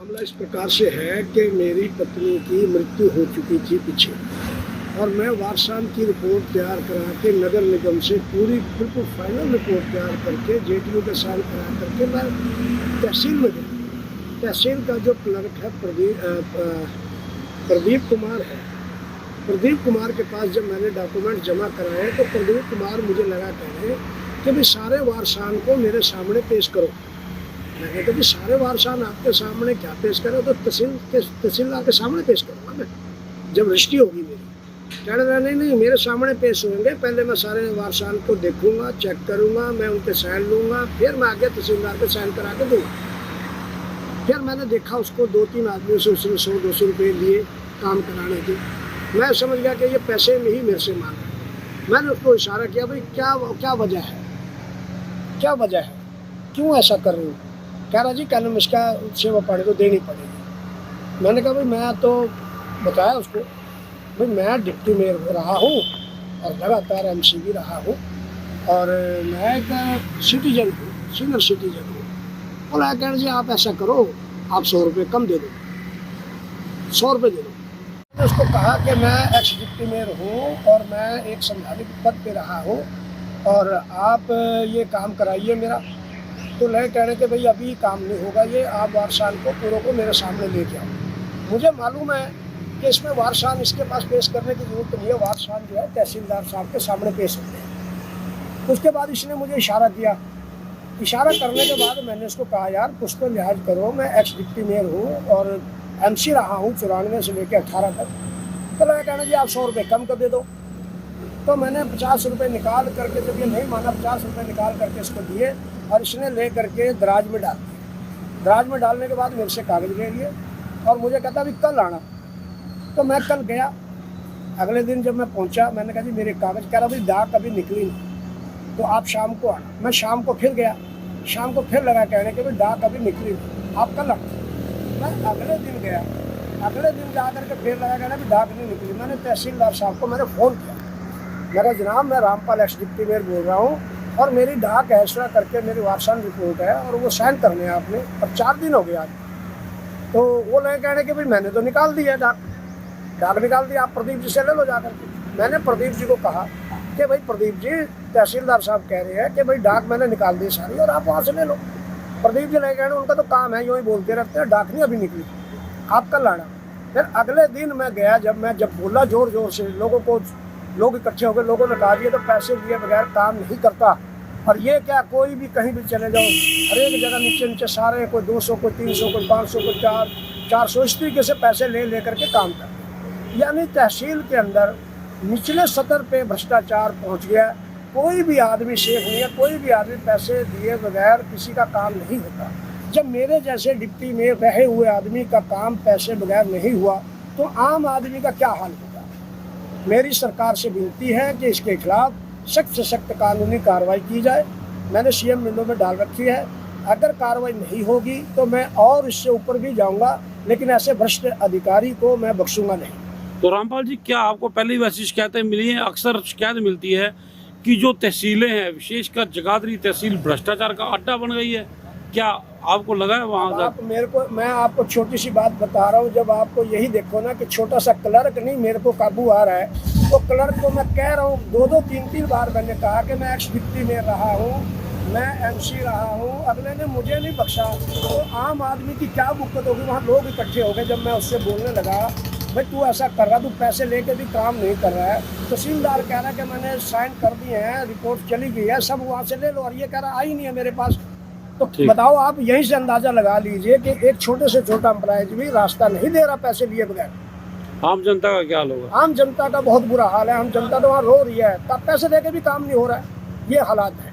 मामला इस प्रकार से है कि मेरी पत्नी की मृत्यु हो चुकी थी पीछे, और मैं वारसान की रिपोर्ट तैयार करा के नगर निगम से पूरी बिल्कुल फाइनल रिपोर्ट तैयार करके जेडीओ के साइन करा करके मैं तहसील में गया। तहसील का जो क्लर्क है प्रदीप कुमार है, प्रदीप कुमार के पास जब मैंने डॉक्यूमेंट जमा कराए तो प्रदीप कुमार मुझे लगा कहने कि भाई सारे वारसान को मेरे सामने पेश करो। मैं कहता कि सारे वारसान आपके सामने क्या पेश करो, तो तहसीलदार के सामने पेश करूँगा मैं जब रजिस्ट्री होगी मेरी। कह रहा नहीं मेरे सामने पेश होंगे, पहले मैं सारे वारसान को देखूंगा, चेक करूंगा, मैं उनके साइन लूँगा, फिर मैं आगे तहसीलदार के साइन करा के दूँगा। फिर मैंने देखा उसको 2-3 आदमियों से उसने 100-200 रुपये लिए काम कराने के। मैं समझ गया कि ये पैसे में ही मेरे से मांग रहा है। मैंने उसको इशारा किया भाई क्या वजह है, क्या वजह है, क्यों ऐसा कर रही हूँ। कह रहा जी कहना इसका सेवा पानी तो देनी पड़ेगी। मैंने कहा भाई मैं तो बताया उसको भाई मैं डिप्टी मेयर रहा हूँ और लगातार MC भी रहा हूँ और मैं एक सिटीजन हूँ, सीनियर सिटीजन हूँ। बोला कहना जी आप ऐसा करो, आप 100 रुपये कम दे दो, 100 रुपये दे दो। मैंने उसको कहा कि मैं एक्स डिप्टी मेयर हूँ और मैं एक संवैधानिक पद पे रहा हूँ और आप ये काम कराइए मेरा। तो लगे कहने के भाई अभी काम नहीं होगा, ये आप वारसान को पूरों को मेरे सामने लेके आओ। मुझे मालूम है कि इसमें वारसान इसके पास पेश करने की जरूरत नहीं है, वारसान जो है तहसीलदार साहब के सामने पेश होते हैं। उसके बाद इसने मुझे इशारा किया। इशारा करने के बाद मैंने उसको कहा यार कुछ तो लिहाज करो, मैं एक्स डिप्टी मेयर हूँ और MC रहा हूँ 94 से लेकर 18 तक। तो लगा कहना जी आप 100 रुपये कम कर दे दो। तो मैंने 50 रुपये निकाल करके, जब ये नहीं माना 50 रुपये निकाल करके इसको दिए और इसने ले करके दराज में डाल दिए। दराज में डालने के बाद मेरे से कागज़ ले लिए और मुझे कहता अभी कल आना। तो मैं कल गया। अगले दिन जब मैं पहुंचा मैंने कहा जी मेरे कागज़, कह रहा भाई डाक अभी निकली नहीं तो आप शाम को आना। मैं शाम को फिर गया, शाम को फिर लगा कहने के भाई डाक अभी निकली नहीं, आप कल आना। मैं अगले दिन गया, अगले दिन जा करके फिर लगा कहना भी डाक नहीं निकली। मैंने तहसीलदार साहब को मैंने फ़ोन किया, मेरा जनाब मैं रामपाल एक्स डिप्टी मेयर बोल रहा हूँ और मेरी डाक है इस तरह करके मेरी वारसान रिपोर्ट है और वो साइन करने हैं आपने, अब 4 दिन हो गए आज। तो वो लगे कहने के भाई मैंने तो निकाल दी है डाक निकाल दी, आप प्रदीप जी से ले लो जाकर के। मैंने प्रदीप जी को कहा कि भाई प्रदीप जी तहसीलदार साहब कह रहे हैं कि भाई डाक मैंने निकाल दी सारी और आप वहाँ से ले लो। प्रदीप जी लगे कहने उनका तो काम है यूँ ही बोलते रहते हैं, डाक नहीं अभी निकली, आप कल आना। फिर अगले दिन मैं गया, जब बोला जोर जोर से लोग इकट्ठे हो गए, लोगों ने कहा दिए तो पैसे दिए बगैर काम नहीं करता। और ये क्या कोई भी कहीं भी चले जाओ, हर एक जगह नीचे सारे कोई 200 कोई 300 कोई 500 कोई 400 इस तरीके से पैसे ले करके काम कर। यानी तहसील के अंदर निचले सतर पे भ्रष्टाचार पहुंच गया। कोई भी आदमी सेफ नहीं है, कोई भी आदमी पैसे दिए बगैर किसी का काम नहीं होता। जब मेरे जैसे डिप्टी में रहे हुए आदमी का काम पैसे बगैर नहीं हुआ तो आम आदमी का क्या हाल होगा। मेरी सरकार से विनती है कि इसके खिलाफ सख्त से सख्त कानूनी कार्रवाई की जाए। मैंने CM विंडो में डाल रखी है, अगर कार्रवाई नहीं होगी तो मैं और इससे ऊपर भी जाऊंगा, लेकिन ऐसे भ्रष्ट अधिकारी को मैं बख्शूंगा नहीं। तो रामपाल जी क्या आपको पहले ही वैसी शिकायतें मिली हैं? अक्सर शिकायत मिलती है कि जो तहसीलें हैं विशेषकर जगाधरी तहसील भ्रष्टाचार का अड्डा बन गई है, क्या आपको लगा है वहाँ? आप मेरे को, मैं आपको छोटी सी बात बता रहा हूँ, जब आपको यही देखो ना कि छोटा सा क्लर्क नहीं मेरे को काबू आ रहा है, तो क्लर्क को मैं कह रहा हूँ 2-2 3-3 बार मैंने कहा कि मैं एक्स डिप्टी में रहा हूँ, मैं MC रहा हूँ, अगले ने मुझे नहीं बख्शा। तो आम आदमी की क्या दिक्कत होगी। वहाँ लोग इकट्ठे हो गए, जब मैं उससे बोलने लगा भाई तू ऐसा कर रहा, तू पैसे लेके भी काम नहीं कर रहा है। तहसीलदार कह रहा है कि मैंने साइन कर दिए हैं, रिपोर्ट चली गई है, सब वहाँ से ले लो, और ये कह रहा आई नहीं है मेरे पास। तो बताओ आप यहीं से अंदाजा लगा लीजिए कि एक छोटे से छोटा एम्प्लॉयज भी रास्ता नहीं दे रहा पैसे लिए बगैर। आम जनता का क्या हाल होगा? आम जनता का बहुत बुरा हाल है। आम जनता तो वहाँ रो रही है, तब पैसे देके भी काम नहीं हो रहा है, ये हालात है।